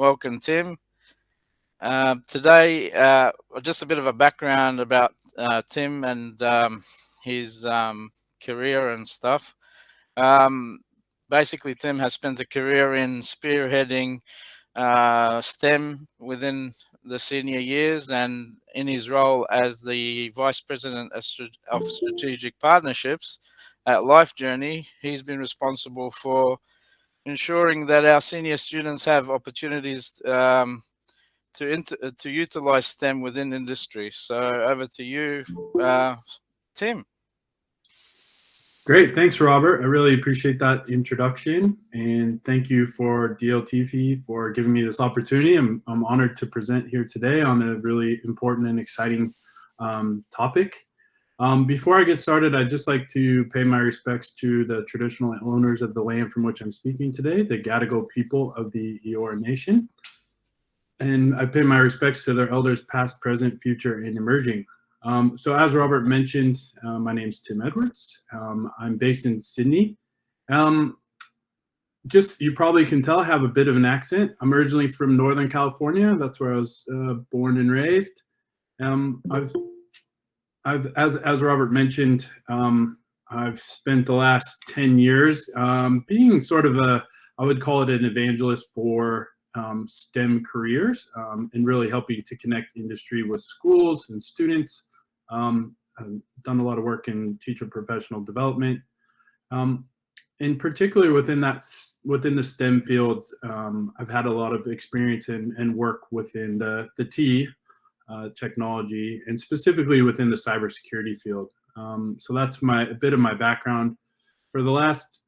Welcome, Tim. Today, just a bit of a background about Tim and his career and stuff. Basically, Tim has spent a career in spearheading STEM within the senior years, and in his role as the Vice President of Strategic Partnerships at Life Journey, he's been responsible for ensuring that our senior students have opportunities to utilize STEM within industry. So over to you, Tim. Great, thanks, Robert. I really appreciate that introduction, and thank you for DLTV for giving me this opportunity. I'm honored to present here today on a really important and exciting topic. Before I get started, I'd just like to pay my respects to the traditional owners of the land from which I'm speaking today, the Gadigal people of the Eora Nation. And I pay my respects to their elders past, present, future, and emerging. So as Robert mentioned, my name's Tim Edwards. I'm based in Sydney. Just, you probably can tell, I have a bit of an accent. I'm originally from Northern California. That's where I was born and raised. As Robert mentioned, I've spent the last 10 years being sort of I would call it an evangelist for STEM careers, and really helping to connect industry with schools and students. I've done a lot of work in teacher professional development, and particularly within the STEM fields. I've had a lot of experience and work within the T technology, and specifically within the cybersecurity field. So that's a bit of my background. For the last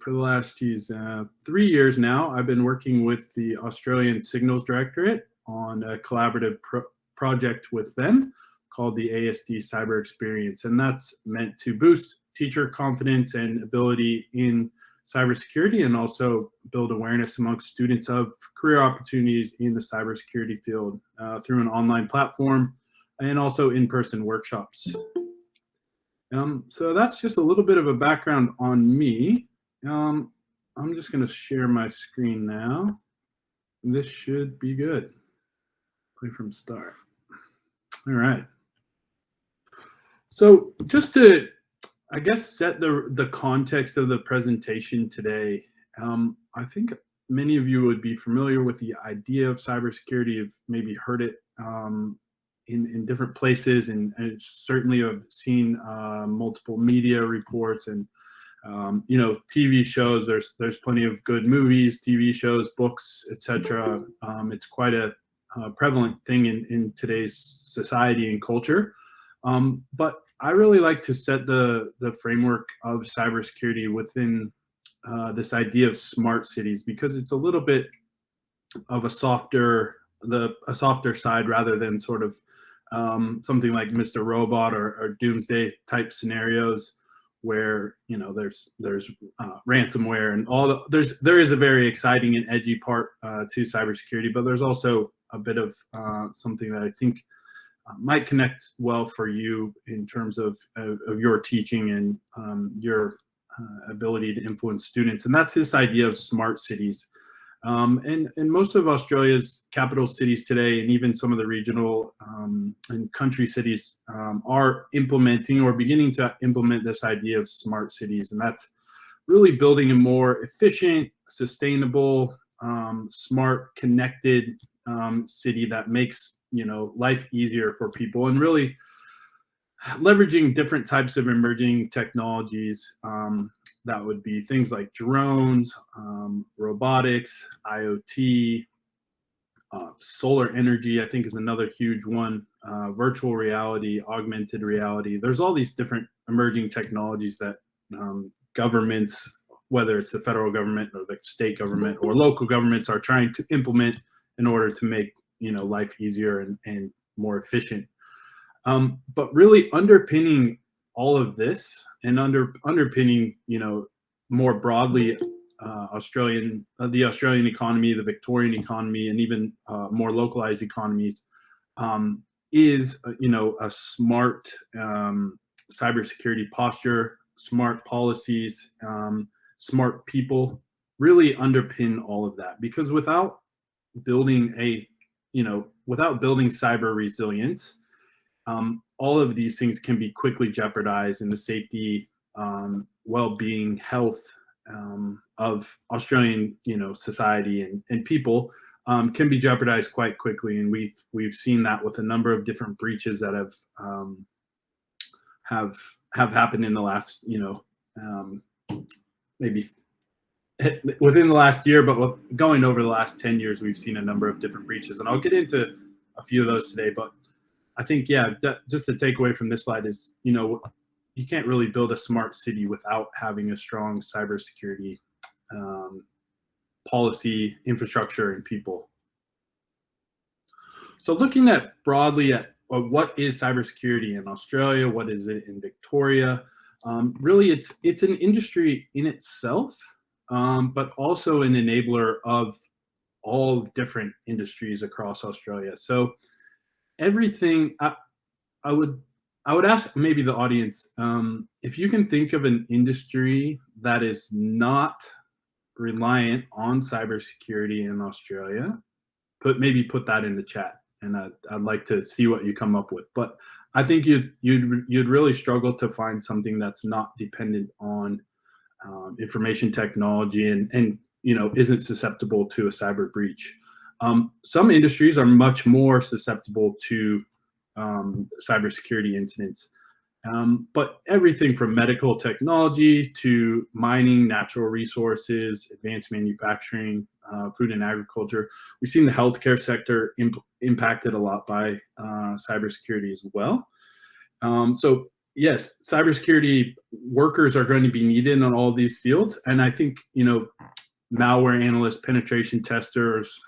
3 years now, I've been working with the Australian Signals Directorate on a collaborative project with them called the ASD Cyber Experience, and that's meant to boost teacher confidence and ability in cybersecurity, and also build awareness amongst students of career opportunities in the cybersecurity field through an online platform and also in-person workshops. So that's just a little bit of a background on me. I'm just going to share my screen now. This should be good. Play from start. All right. So just to, I guess, set the context of the presentation today, I think many of you would be familiar with the idea of cybersecurity. You've maybe heard it in different places, and certainly have seen multiple media reports and TV shows. There's plenty of good movies, TV shows, books, etc. It's quite a prevalent thing in today's society and culture. But I really like to set the framework of cybersecurity within this idea of smart cities, because it's a little bit of a softer side, rather than sort of something like Mr. Robot or Doomsday type scenarios, where there's ransomware and there is a very exciting and edgy part to cybersecurity, but there's also a bit of something that I think might connect well for you in terms of your teaching and your ability to influence students, and that's this idea of smart cities. And most of Australia's capital cities today, and even some of the regional and country cities, are implementing or beginning to implement this idea of smart cities, and that's really building a more efficient, sustainable, smart, connected city that makes life easier for people, and really leveraging different types of emerging technologies. That would be things like drones, robotics, IoT, solar energy, I think, is another huge one, virtual reality, augmented reality. There's all these different emerging technologies that governments, whether it's the federal government or the state government or local governments, are trying to implement in order to make life easier and more efficient. But really underpinning all of this, and underpinning more broadly the Australian economy, the Victorian economy, and even more localized economies, is a smart cybersecurity posture, smart policies, smart people, really underpin all of that, because without building cyber resilience, all of these things can be quickly jeopardized, and the safety, well-being, health of Australian, society and people can be jeopardized quite quickly. And we've seen that with a number of different breaches that have happened in the last, maybe within the last year, but going over the last 10 years, we've seen a number of different breaches, and I'll get into a few of those today. But I think, just the takeaway from this slide is, you can't really build a smart city without having a strong cybersecurity policy, infrastructure, and people. So looking at broadly at what is cybersecurity in Australia, what is it in Victoria, really it's an industry in itself, but also an enabler of all different industries across Australia. So everything, I would ask maybe the audience, if you can think of an industry that is not reliant on cybersecurity in Australia, put that in the chat, and I'd like to see what you come up with. But I think you'd really struggle to find something that's not dependent on information technology and isn't susceptible to a cyber breach. Some industries are much more susceptible to cybersecurity incidents. But everything from medical technology to mining, natural resources, advanced manufacturing, food and agriculture. We've seen the healthcare sector impacted a lot by cybersecurity as well. So yes, cybersecurity workers are going to be needed in all of these fields. And I think, malware analysts, penetration testers,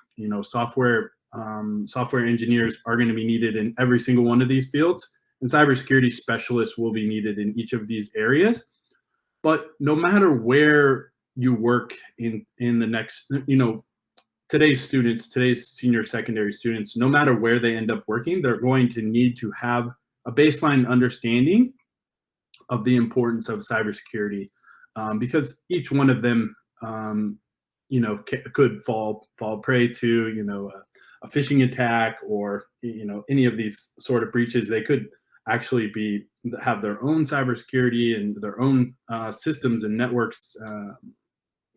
software engineers are going to be needed in every single one of these fields. And cybersecurity specialists will be needed in each of these areas. But no matter where you work in the next, today's senior secondary students, no matter where they end up working, they're going to need to have a baseline understanding of the importance of cybersecurity, because each one of them, could fall prey to, a phishing attack or, any of these sort of breaches. They could actually have their own cybersecurity and their own systems and networks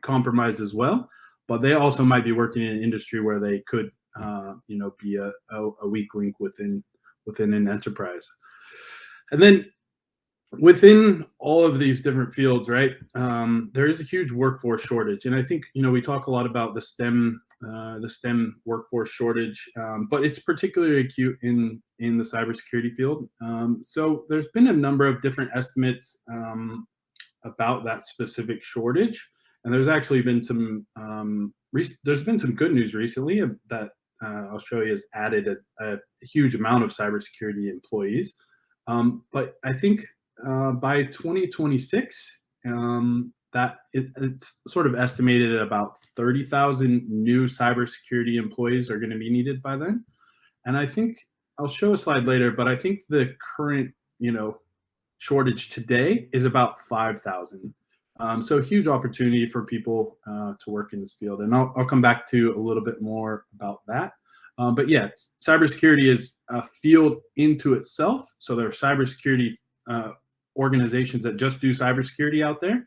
compromised as well. But they also might be working in an industry where they could, be a weak link within an enterprise. And then within all of these different fields, right, there is a huge workforce shortage. And I think, we talk a lot about the STEM workforce shortage, but it's particularly acute in the cybersecurity field. So there's been a number of different estimates about that specific shortage. And there's actually been some good news recently that Australia has added a huge amount of cybersecurity employees. But I think by 2026, that it's sort of estimated at about 30,000 new cybersecurity employees are going to be needed by then. And I think I'll show a slide later, but I think the current, shortage today is about 5,000. So a huge opportunity for people to work in this field. And I'll come back to a little bit more about that. But yeah, cybersecurity is a field into itself. So there are cybersecurity organizations that just do cybersecurity out there.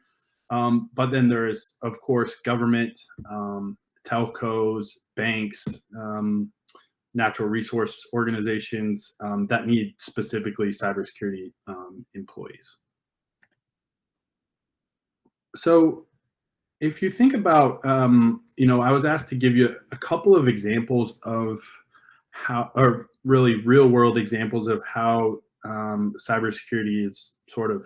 But then there is, of course, government, telcos, banks, natural resource organizations that need specifically cybersecurity employees. So if you think about, I was asked to give you a couple of examples of how, or really real world examples of how cybersecurity is sort of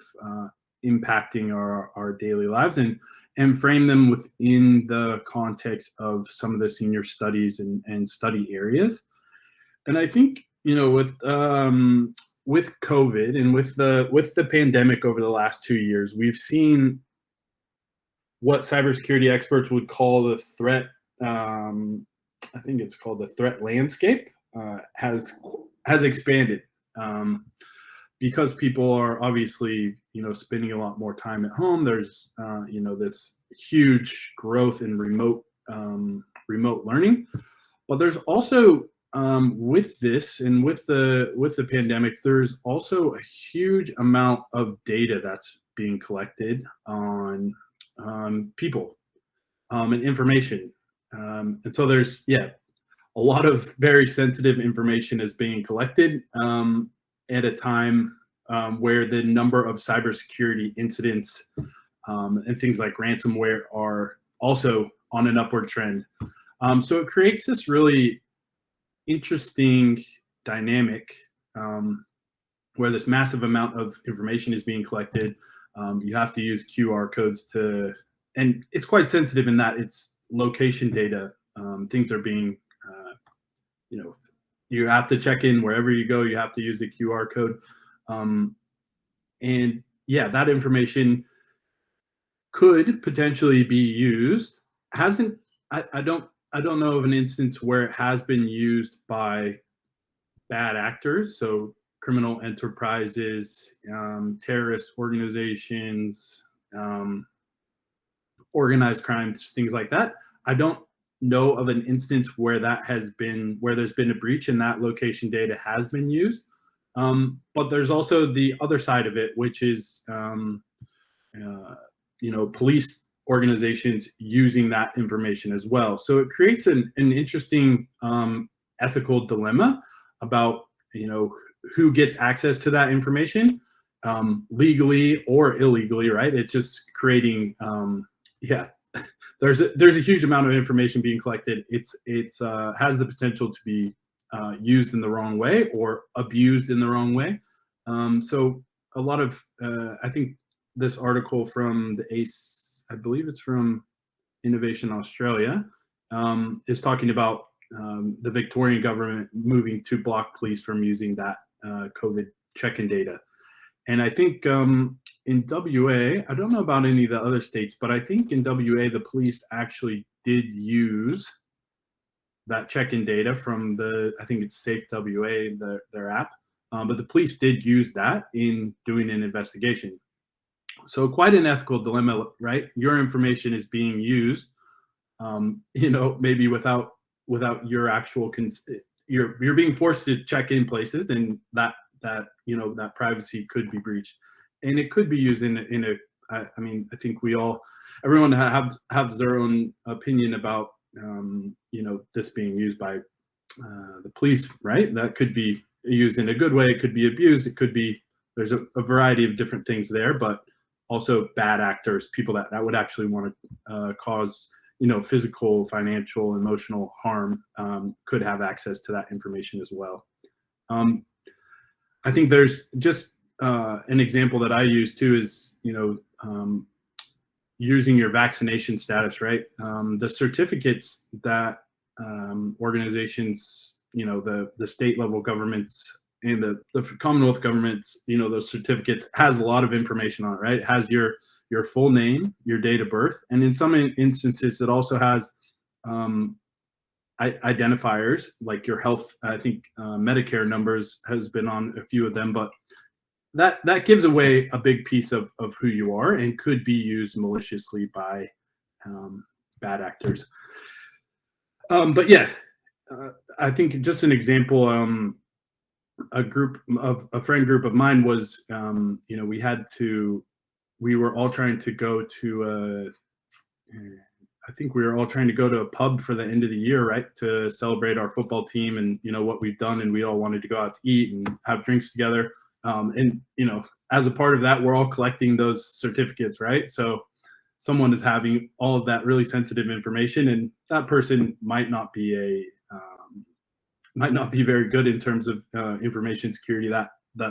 impacting our daily lives, and frame them within the context of some of the senior studies and study areas. And I think, with COVID and with the pandemic over the last 2 years, we've seen what cybersecurity experts would call the threat, I think it's called the threat landscape, has expanded. because people are obviously, spending a lot more time at home, there's, this huge growth in remote learning. But there's also, with this and with the pandemic, there's also a huge amount of data that's being collected on people and information. And so there's, a lot of very sensitive information is being collected at a time where the number of cybersecurity incidents and things like ransomware are also on an upward trend. So it creates this really interesting dynamic where this massive amount of information is being collected. You have to use QR codes and it's quite sensitive in that it's location data. Things are being, you have to check in wherever you go. You have to use the QR code. And that information could potentially be used. I don't know of an instance where it has been used by bad actors, so criminal enterprises, terrorist organizations, organized crime, things like that. I don't know of an instance where there's been a breach and that location data has been used. But there's also the other side of it, which is police organizations using that information as well. So it creates an interesting ethical dilemma about who gets access to that information, legally or illegally, right? It's just creating there's a huge amount of information being collected. It's has the potential to be used in the wrong way or abused in the wrong way. So a lot of I think this article from the I believe it's from Innovation Australia, is talking about the Victorian government moving to block police from using that COVID check-in data. And I think in WA, I don't know about any of the other states, but I think in WA, the police actually did use that check-in data from I think it's Safe WA, their app. But the police did use that in doing an investigation. So quite an ethical dilemma, right? Your information is being used, maybe without your actual you're being forced to check in places, and that privacy could be breached, and it could be used I think everyone has their own opinion about this being used by the police, right? That could be used in a good way, it could be abused, it could be, there's a variety of different things there, but also bad actors, people that would actually want to cause physical, financial, emotional harm, could have access to that information as well. I think there's just an example that I use too is using your vaccination status, right? The certificates that organizations, the state level governments and the Commonwealth governments, those certificates has a lot of information on it, right? It has your full name, your date of birth, and in some instances it also has identifiers like your health. I think Medicare numbers has been on a few of them, but that gives away a big piece of who you are and could be used maliciously by bad actors. But I think just an example, a friend group of mine was, we were all trying to go to I think we were all trying to go to a pub for the end of the year, right, to celebrate our football team and what we've done, and we all wanted to go out to eat and have drinks together. And as a part of that, we're all collecting those certificates, right? So someone is having all of that really sensitive information, and that person might not be very good in terms of information security. That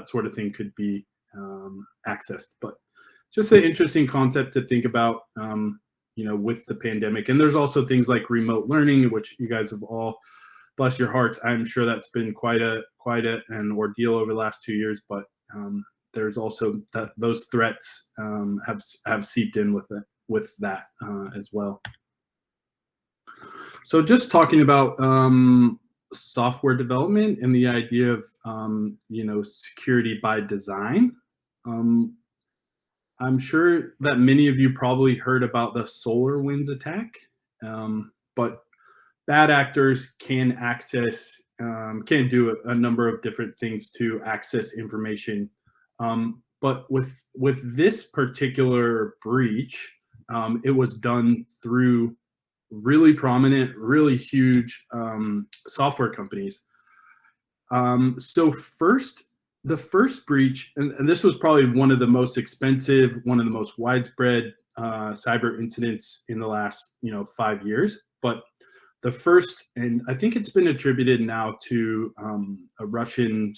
sort of thing could be accessed, but just an interesting concept to think about, with the pandemic. And there's also things like remote learning, which you guys have all, bless your hearts, I'm sure that's been quite an ordeal over the last 2 years. But there's also those threats have seeped in with that as well. So just talking about software development and the idea of security by design. I'm sure that many of you probably heard about the SolarWinds attack, but bad actors can can do a number of different things to access information. But with this particular breach, it was done through really prominent, really huge software companies. So the first breach, and this was probably one of the most expensive, one of the most widespread cyber incidents in the last 5 years. But the first, and I think it's been attributed now to a Russian,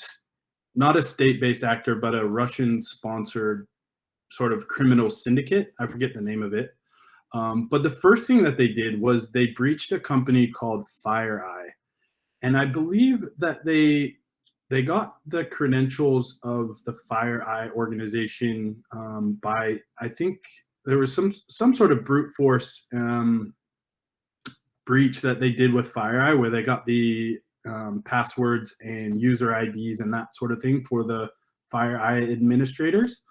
not a state-based actor, but a Russian-sponsored sort of criminal syndicate. I forget the name of it. But the first thing that they did was they breached a company called FireEye. And I believe that they got the credentials of the FireEye organization by, I think there was some sort of brute force breach that they did with FireEye, where they got the passwords and user IDs and that sort of thing for the FireEye administrators.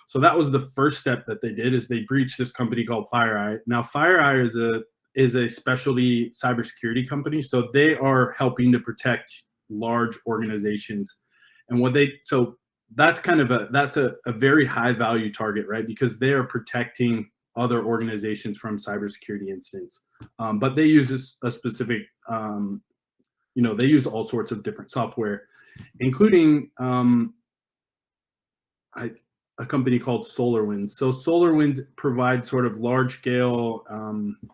So that was the first step that they did, is they breached this company called FireEye. Now, FireEye is a specialty cybersecurity company, so they are helping to protect large organizations. And so that's kind of a very high value target, right? Because they are protecting other organizations from cybersecurity incidents. But they use a specific, they use all sorts of different software, including a company called SolarWinds. So SolarWinds provides sort of large scale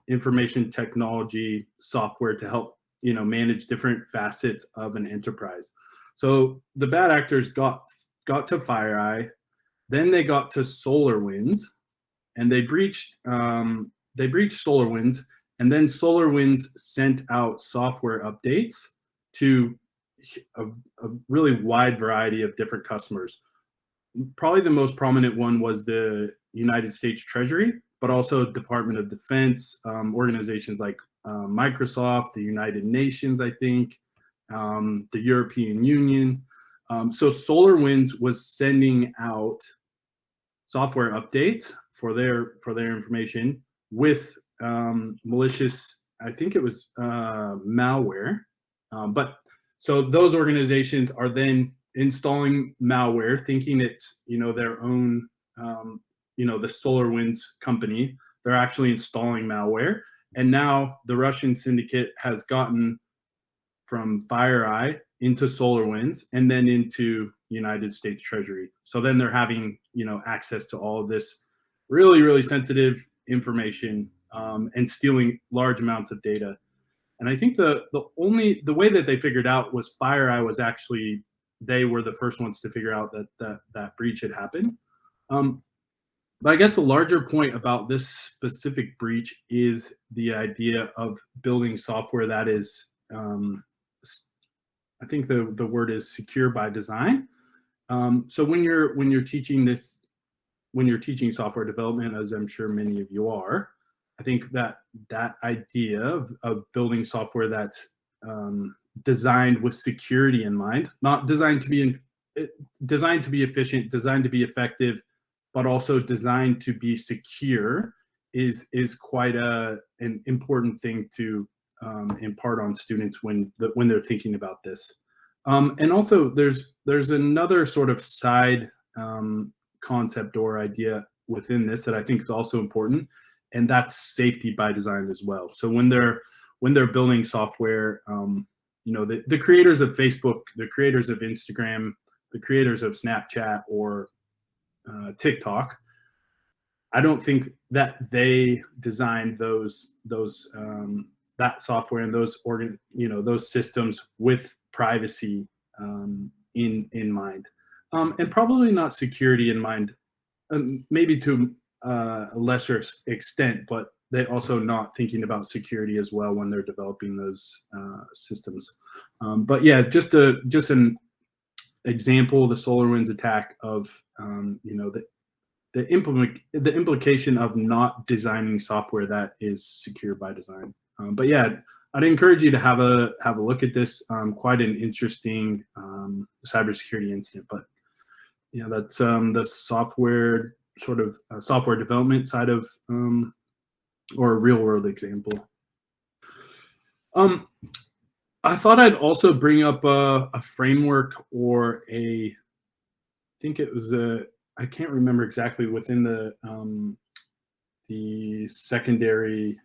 information technology software to help manage different facets of an enterprise. So the bad actors got to FireEye, then they got to SolarWinds, and they breached SolarWinds, and then SolarWinds sent out software updates to a really wide variety of different customers. Probably the most prominent one was the United States Treasury, but also Department of Defense, organizations like Microsoft, the United Nations, I think, the European Union. So SolarWinds was sending out software updates for their information with malicious, I think it was malware. But so those organizations are then installing malware, thinking it's their own, the SolarWinds company. They're actually installing malware, and now the Russian syndicate has gotten from FireEye into SolarWinds and then into United States Treasury. So then they're having access to all of this really, really sensitive information and stealing large amounts of data. And I think the way that they figured out was FireEye was actually, they were the first ones to figure out that breach had happened. But I guess the larger point about this specific breach is the idea of building software that is, I think the word is secure by design. So when you're teaching software development, as I'm sure many of you are, I think that idea of building software that's designed with security in mind, not designed to be efficient, designed to be effective, but also designed to be secure, is quite an important thing to impart on students when they're thinking about this. And also there's another sort of side concept or idea within this that I think is also important, and that's safety by design as well. So when they're building software, the creators of Facebook, the creators of Instagram, the creators of Snapchat or TikTok, I don't think that they designed that software and those systems with privacy in mind, and probably not security in mind, maybe to a lesser extent, but they're also not thinking about security as well when they're developing those systems. But yeah, just an example, the SolarWinds attack of the implication of not designing software that is secure by design. But yeah, I'd encourage you to have a look at this. Quite an interesting cybersecurity incident, but yeah, that's the software software development side of or a real world example. I thought I'd also bring up a framework or I think it was I can't remember exactly within the secondary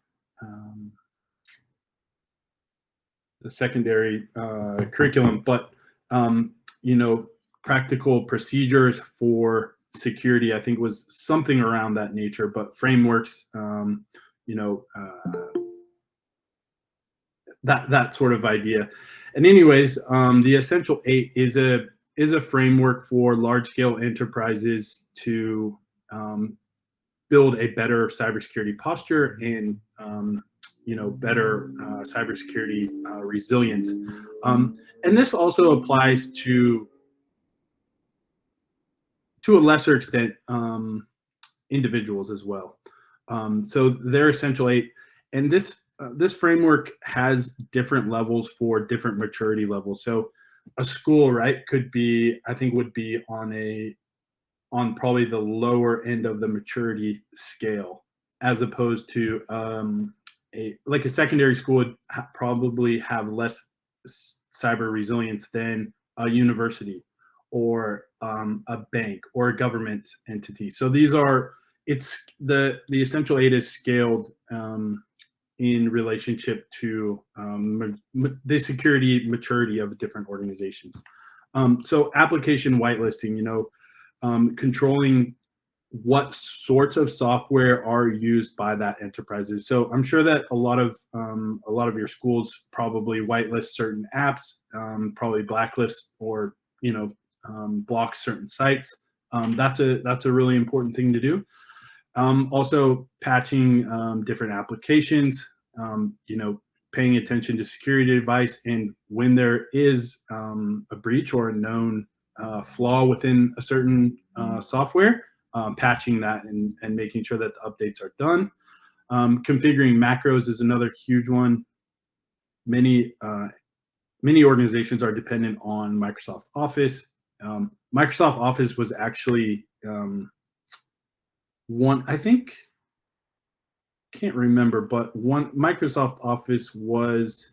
curriculum, but you know, practical procedures for security, I think was something around that nature, but frameworks, you know, that sort of idea. And anyways, the Essential 8 is a framework for large scale enterprises to build a better cybersecurity posture and you know, better cybersecurity resilience. And this also applies to a lesser extent individuals as well. So they're Essential 8, and this framework has different levels for different maturity levels. So a school, right, could be, I think, would be on probably the lower end of the maturity scale, as opposed to a secondary school would probably have less cyber resilience than a university or a bank or a government entity. So these are, it's the Essential 8 is scaled in relationship to the security maturity of different organizations. So application whitelisting, you know, controlling what sorts of software are used by that enterprises. So I'm sure that a lot of your schools probably whitelist certain apps, probably blacklist or, you know, block certain sites. That's a really important thing to do. Also patching different applications, you know, paying attention to security advice, and when there is a breach or a known flaw within a certain software, patching that and making sure that the updates are done. Configuring macros is another huge one. Many organizations are dependent on Microsoft Office. Microsoft Office was actually one, I think, can't remember, but one Microsoft Office was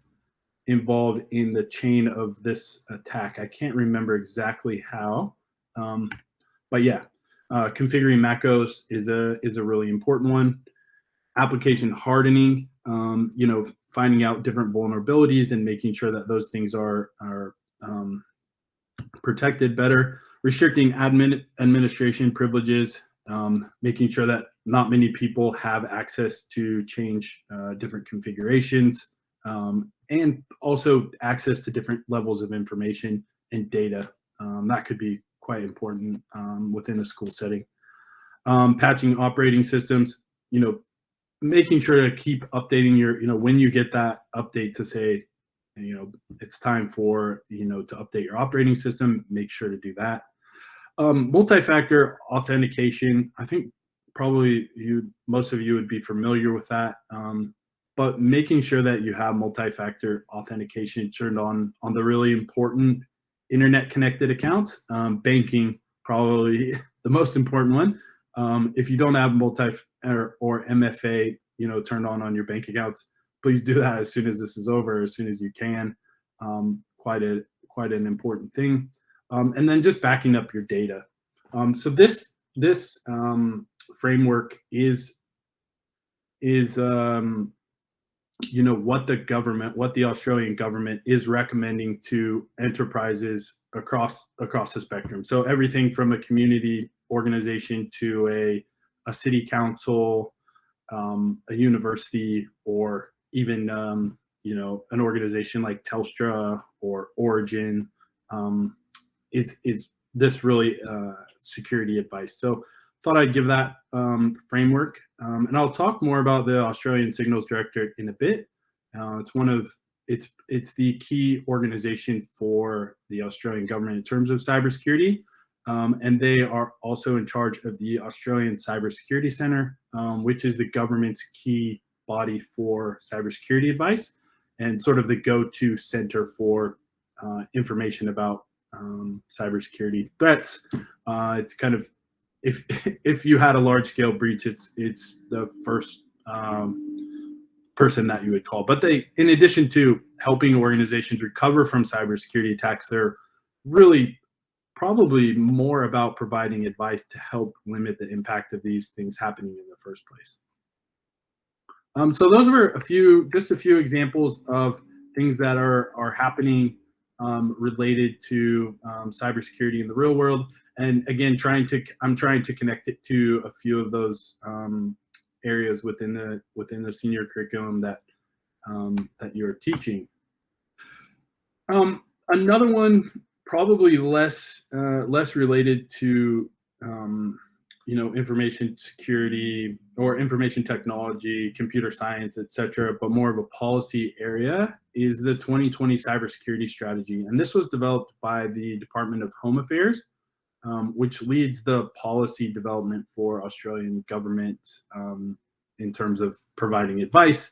involved in the chain of this attack. I can't remember exactly how, but yeah, configuring macros is a really important one. Application hardening, you know, finding out different vulnerabilities and making sure that those things are protected better. Restricting administration privileges, making sure that not many people have access to change different configurations, and also access to different levels of information and data. That could be quite important within a school setting. Patching operating systems, you know, making sure to keep updating your, you know, when you get that update to say, you know, it's time for, you know, to update your operating system, make sure to do that. Multi-factor authentication, I think probably most of you would be familiar with that, but making sure that you have multi-factor authentication turned on the really important internet connected accounts. Banking, probably the most important one. If you don't have or MFA, you know, turned on your bank accounts, please do that as soon as this is over, as soon as you can. Quite an important thing. And then just backing up your data. So this framework is you know, what the Australian government is recommending to enterprises across the spectrum. So everything from a community organization to a city council, a university, or even you know, an organization like Telstra or Origin, is this really security advice. So thought I'd give that framework, and I'll talk more about the Australian Signals Directorate in a bit. It's the key organization for the Australian government in terms of cybersecurity, and they are also in charge of the Australian Cybersecurity Centre, which is the government's key body for cybersecurity advice. and sort of the go-to center for information about cybersecurity threats. It's kind of, if you had a large-scale breach, it's the first person that you would call. But they, in addition to helping organizations recover from cybersecurity attacks, they're really probably more about providing advice to help limit the impact of these things happening in the first place. So those were just a few examples of things that are happening related to cybersecurity in the real world. And again, I'm trying to connect it to a few of those areas within the senior curriculum that you're teaching. Another one, probably less related to information security or information technology, computer science, etc., but more of a policy area, is the 2020 cybersecurity strategy. And this was developed by the Department of Home Affairs, which leads the policy development for Australian government in terms of providing advice,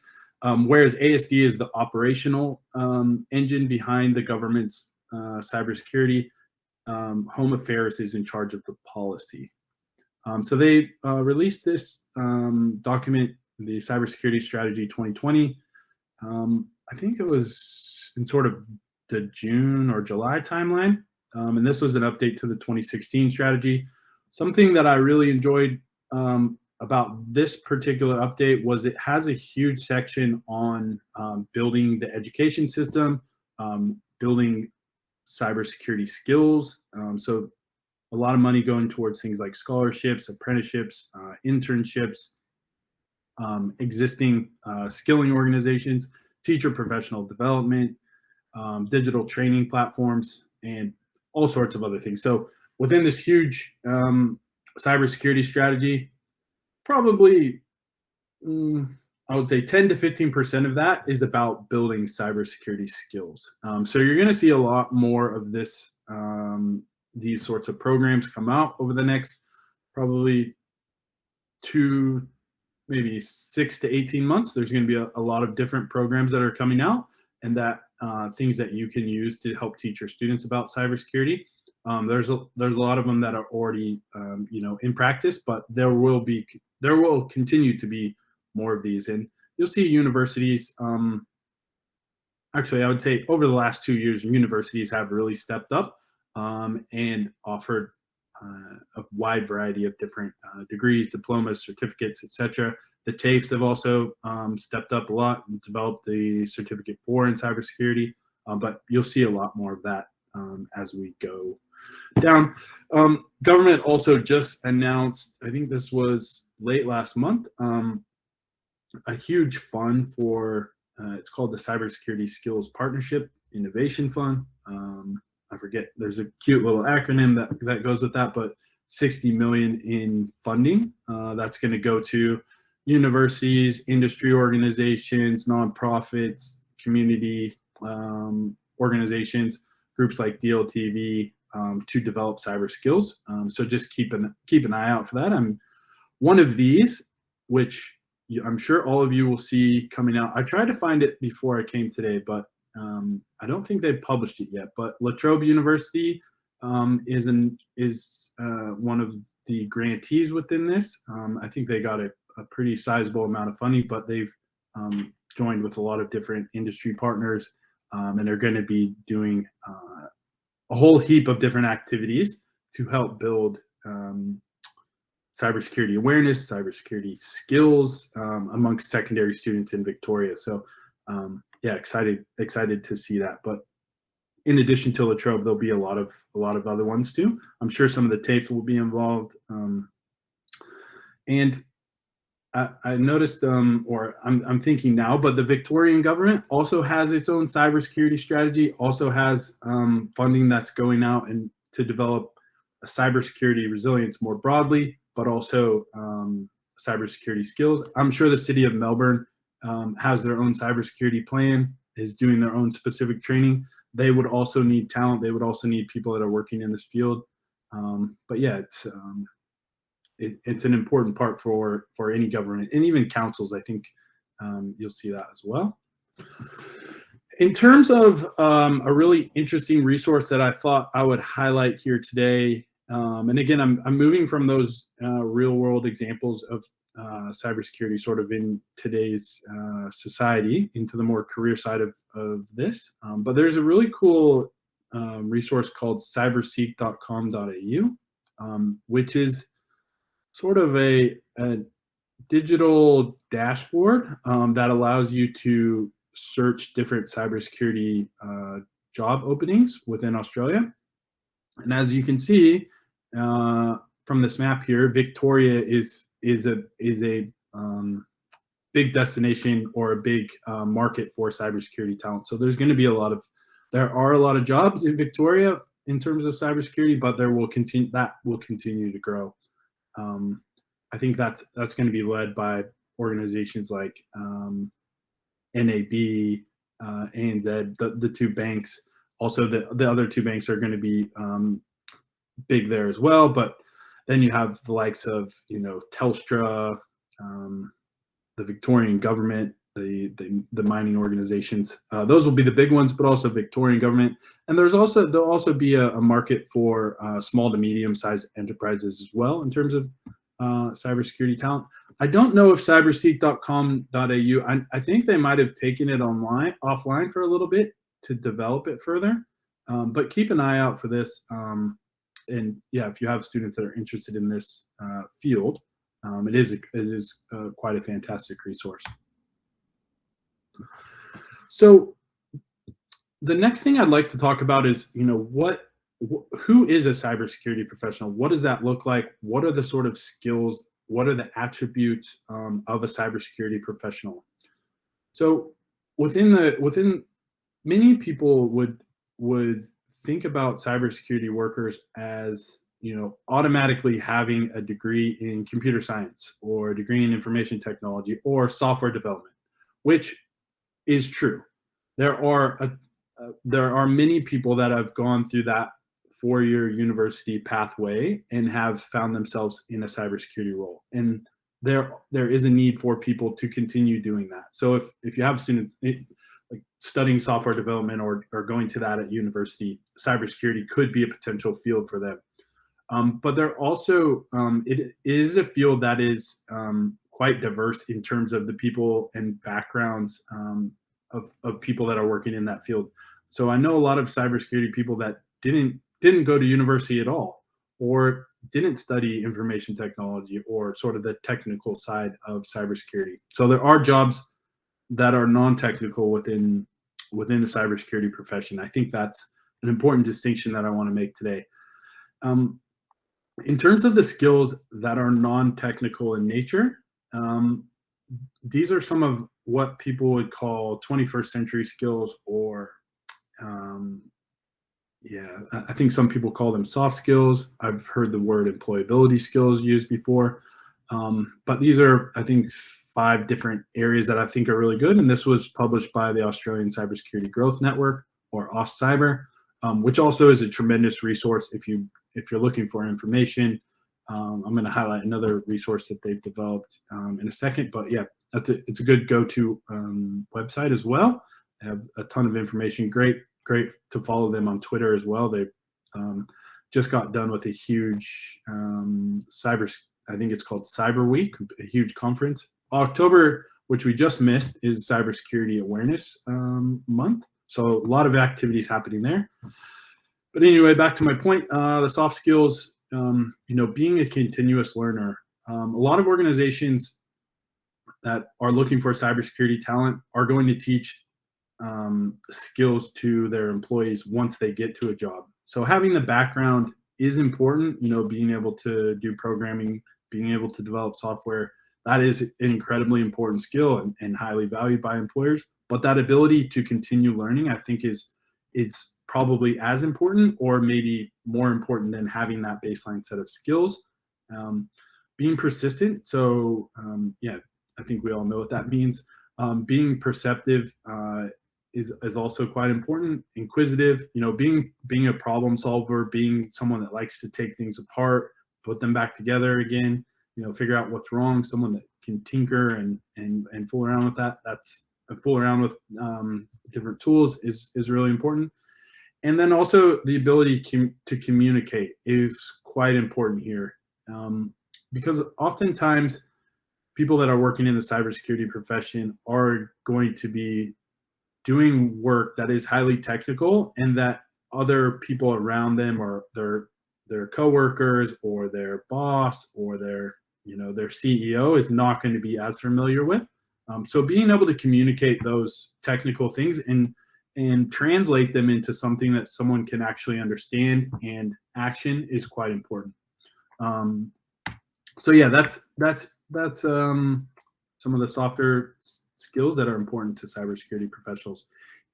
whereas ASD is the operational engine behind the government's cybersecurity. Home Affairs is in charge of the policy. So they released this document, the Cybersecurity Strategy 2020. I think it was in sort of the June or July timeline. And this was an update to the 2016 strategy. Something that I really enjoyed about this particular update was it has a huge section on building the education system, building cybersecurity skills. So a lot of money going towards things like scholarships, apprenticeships, internships, existing skilling organizations, teacher professional development, digital training platforms, and all sorts of other things. So within this huge cybersecurity strategy, probably I would say 10 to 15% of that is about building cybersecurity skills. So you're going to see a lot more of this, these sorts of programs come out over the next probably maybe 6 to 18 months. There's going to be a lot of different programs that are coming out, and that things that you can use to help teach your students about cybersecurity. There's a lot of them that are already in practice, but there will continue to be more of these, and you'll see universities. Actually, I would say over the last 2 years, universities have really stepped up and offered a wide variety of different degrees, diplomas, certificates, etc. The TAFEs have also stepped up a lot and developed the Certificate 4 in cybersecurity, but you'll see a lot more of that as we go down. Government also just announced, I think this was late last month, a huge fund for, it's called the Cybersecurity Skills Partnership Innovation Fund. I forget, there's a cute little acronym that goes with that, but 60 million in funding. That's going to go to universities, industry organizations, nonprofits, community organizations, groups like DLTV, to develop cyber skills. So just keep an eye out for that. I'm one of these, which I'm sure all of you will see coming out. I tried to find it before I came today, but I don't think they've published it yet. But La Trobe University is one of the grantees within this. I think they got a pretty sizable amount of funding, but they've joined with a lot of different industry partners, and they're going to be doing a whole heap of different activities to help build cybersecurity awareness, cybersecurity skills amongst secondary students in Victoria. So yeah, excited to see that. But in addition to La Trobe, there'll be a lot of other ones too. I'm sure some of the TAFEs will be involved. And I noticed, or I'm thinking now, but the Victorian government also has its own cybersecurity strategy, also has funding that's going out and to develop a cybersecurity resilience more broadly, but also cybersecurity skills. I'm sure the city of Melbourne has their own cybersecurity plan, is doing their own specific training. They would also need talent. They would also need people that are working in this field. But yeah, it's an important part for any government, and even councils. I think you'll see that as well. In terms of a really interesting resource that I thought I would highlight here today, and again, I'm moving from those real world examples of cybersecurity sort of in today's society into the more career side of this. But there's a really cool resource called cyberseek.com.au, which is sort of a digital dashboard that allows you to search different cybersecurity job openings within Australia. And as you can see from this map here, Victoria is a big destination or a big market for cybersecurity talent. So there's going to be there are a lot of jobs in Victoria in terms of cybersecurity, but that will continue to grow. I think that's going to be led by organizations like NAB, ANZ, the two banks. Also, the other two banks are going to be big there as well. But then you have the likes of Telstra, the Victorian government, the mining organizations. Those will be the big ones, but also Victorian government. And there'll also be a market for small to medium-sized enterprises as well in terms of cybersecurity talent. I don't know if cyberseek.com.au, I think they might have taken it offline for a little bit to develop it further. But keep an eye out for this. And yeah, if you have students that are interested in this field, it is quite a fantastic resource. So the next thing I'd like to talk about is, who is a cybersecurity professional? What does that look like? What are the sort of skills? What are the attributes of a cybersecurity professional? So within many people would think about cybersecurity workers as automatically having a degree in computer science or a degree in information technology or software development, which is true. There are many people that have gone through that 4-year university pathway and have found themselves in a cybersecurity role. And there is a need for people to continue doing that. So if you have students like studying software development or going to that at university, cybersecurity could be a potential field for them. But there also, it is a field that is quite diverse in terms of the people and backgrounds of people that are working in that field. So I know a lot of cybersecurity people that didn't go to university at all, or didn't study information technology or sort of the technical side of cybersecurity. So there are jobs that are non-technical within the cybersecurity profession. I think that's an important distinction that I want to make today. In terms of the skills that are non-technical in nature, these are some of what people would call 21st century skills, or I think some people call them soft skills. I've heard the word employability skills used before. But these are, I think, 5 different areas that I think are really good. And this was published by the Australian Cybersecurity Growth Network, or AusCyber, which also is a tremendous resource if you're looking for information. I'm going to highlight another resource that they've developed in a second. But yeah, it's a good go-to website as well. They have a ton of information. Great to follow them on Twitter as well. They just got done with a huge I think it's called Cyber Week, a huge conference. October, which we just missed, is Cybersecurity Awareness Month. So a lot of activities happening there. But anyway, back to my point, the soft skills, being a continuous learner. A lot of organizations that are looking for cybersecurity talent are going to teach skills to their employees once they get to a job. So having the background is important, being able to do programming, being able to develop software, that is an incredibly important skill and highly valued by employers. But that ability to continue learning, I think, is probably as important, or maybe more important, than having that baseline set of skills. Being persistent. So I think we all know what that means. Being perceptive is also quite important. Inquisitive, being a problem solver, being someone that likes to take things apart, put them back together again, figure out what's wrong. Someone that can tinker and fool around with that. fool around with different tools is really important. And then also the ability to communicate is quite important here, because oftentimes people that are working in the cybersecurity profession are going to be doing work that is highly technical, and that other people around them, or their coworkers or their boss or their CEO, is not going to be as familiar with. So being able to communicate those technical things and translate them into something that someone can actually understand and action is quite important. So yeah, that's some of the softer skills that are important to cybersecurity professionals,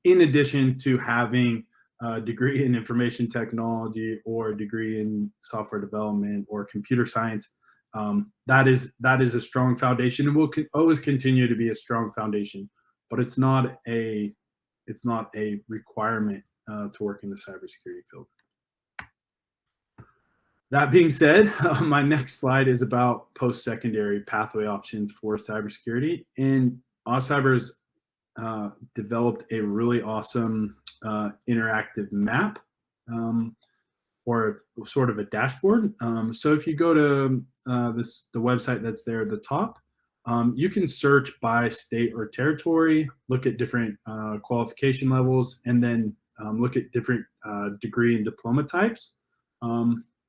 in addition to having a degree in information technology or a degree in software development or computer science. That is a strong foundation, and will always continue to be a strong foundation, but it's not a requirement to work in the cybersecurity field. That being said, my next slide is about post-secondary pathway options for cybersecurity. And AusCyber has developed a really awesome interactive map, or sort of a dashboard. So if you go to the website that's there at the top, you can search by state or territory, look at different qualification levels, and then look at different degree and diploma types.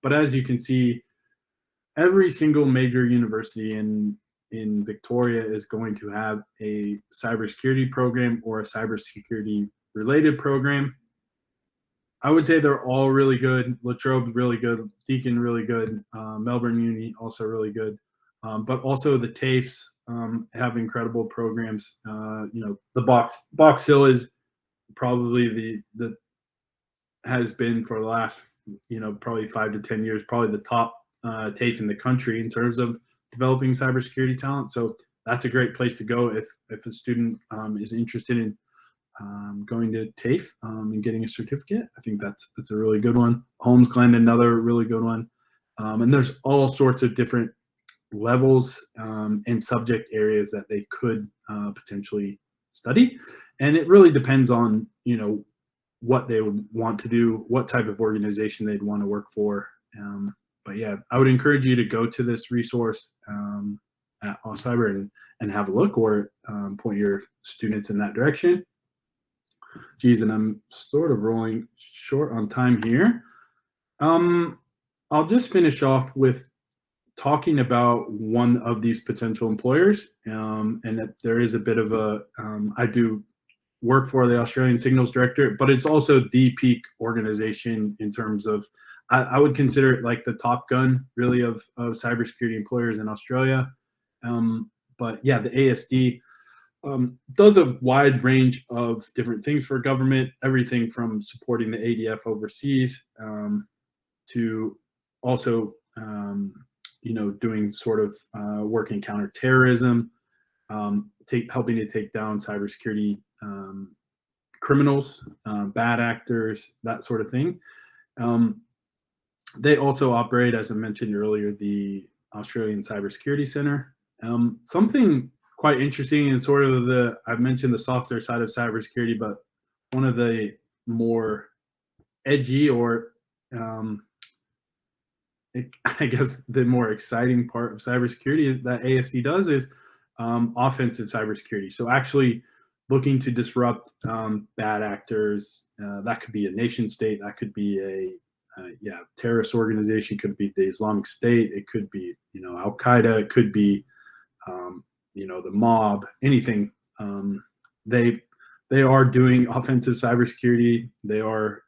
But as you can see, every single major university in Victoria is going to have a cybersecurity program or a cybersecurity related program. I would say they're all really good. La Trobe really good, Deakin really good, Melbourne Uni also really good, but also the TAFEs have incredible programs. The Box Hill is probably the has been for the last probably 5 to 10 years, probably the top TAFE in the country in terms of developing cybersecurity talent. So that's a great place to go if a student is interested in going to TAFE and getting a certificate. I think that's a really good one. Holmes Glen, another really good one. And there's all sorts of different levels and subject areas that they could potentially study. And it really depends on, what they would want to do, what type of organization they'd want to work for. But yeah, I would encourage you to go to this resource at AusCyber and have a look, or point your students in that direction. Geez, and I'm sort of rolling short on time here. I'll just finish off with talking about one of these potential employers, and that there is a bit of a, I do work for the Australian Signals Director, but it's also the peak organization in terms of, I would consider it like the Top Gun really of cybersecurity employers in Australia. But yeah, the ASD does a wide range of different things for government, everything from supporting the ADF overseas to also doing sort of work in counterterrorism, helping to take down cybersecurity criminals, bad actors, that sort of thing. They also operate, as I mentioned earlier, the Australian Cybersecurity Center. Something quite interesting, and sort of I've mentioned the softer side of cybersecurity, but one of the more edgy, or I guess the more exciting part of cybersecurity that ASD does is offensive cybersecurity. So actually looking to disrupt bad actors. That could be a nation state, that could be a terrorist organization, could be the Islamic State, it could be Al Qaeda, it could be the mob, anything. They are doing offensive cybersecurity. They are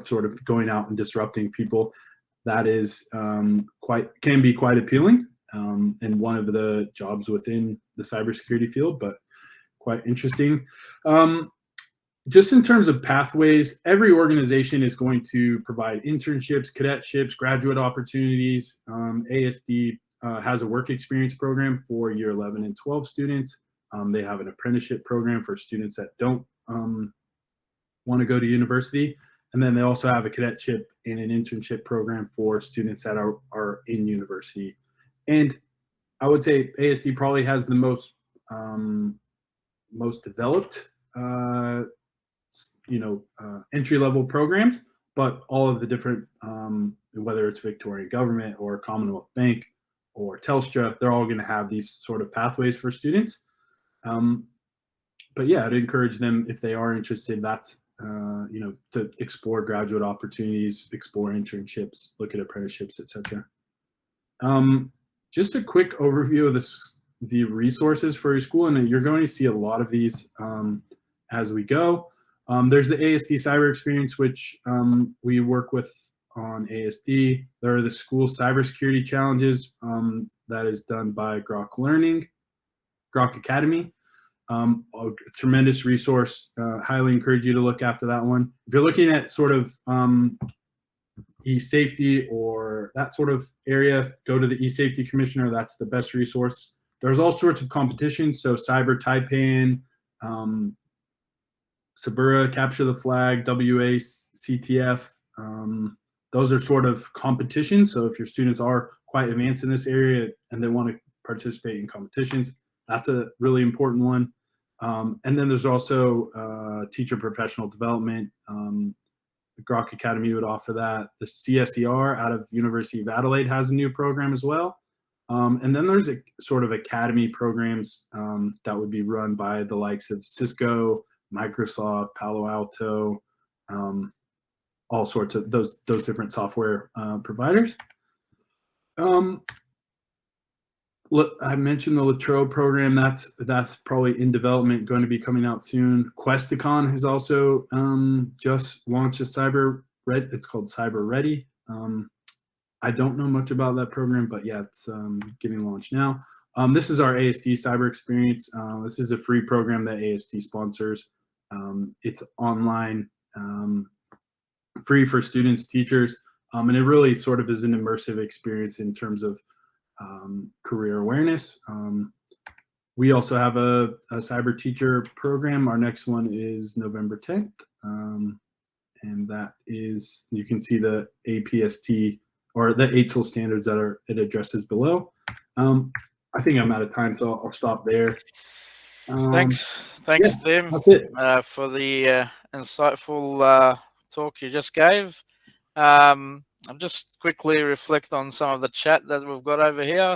sort of going out and disrupting people. That is can be quite appealing, and one of the jobs within the cybersecurity field, but quite interesting. Just in terms of pathways, every organization is going to provide internships, cadetships, graduate opportunities. ASD has a work experience program for year 11 and 12 students. They have an apprenticeship program for students that don't want to go to university. And then they also have a cadetship and an internship program for students that are in university. And I would say ASD probably has the most most developed, entry-level programs, but all of the different, whether it's Victorian government or Commonwealth Bank or Telstra, they're all going to have these sort of pathways for students. But yeah, I'd encourage them, if they are interested, that's, to explore graduate opportunities, explore internships, look at apprenticeships, etc. Just a quick overview of the resources for your school, and you're going to see a lot of these as we go. There's the ASD Cyber Experience, which we work with on ASD. There are the school cybersecurity challenges that is done by Grok Academy. A tremendous resource. Highly encourage you to look after that one. If you're looking at sort of e-safety or that sort of area, go to the e-safety commissioner. That's the best resource. There's all sorts of competitions. So Cyber Taipan, Sabura, Capture the Flag, WA, CTF. Those are sort of competitions. So if your students are quite advanced in this area and they want to participate in competitions, that's a really important one. And then there's also teacher professional development. The Grok Academy would offer that. The CSER out of University of Adelaide has a new program as well. And then there's a sort of academy programs that would be run by the likes of Cisco, Microsoft, Palo Alto, all sorts of those different software providers. I mentioned the Latrobe program. That's probably in development, going to be coming out soon. Questacon has also just launched a it's called Cyber Ready. I don't know much about that program, but yeah, it's getting launched now. This is our ASD Cyber Experience. This is a free program that ASD sponsors. It's online, free for students, teachers, and it really sort of is an immersive experience in terms of career awareness. We also have a cyber teacher program. Our next one is November 10th. And that is, you can see the APST or the ATSL standards that it addresses below. I think I'm out of time, so I'll stop there. Thanks, yeah, Tim, that's it. for the insightful talk you just gave. I'll just quickly reflect on some of the chat that we've got over here.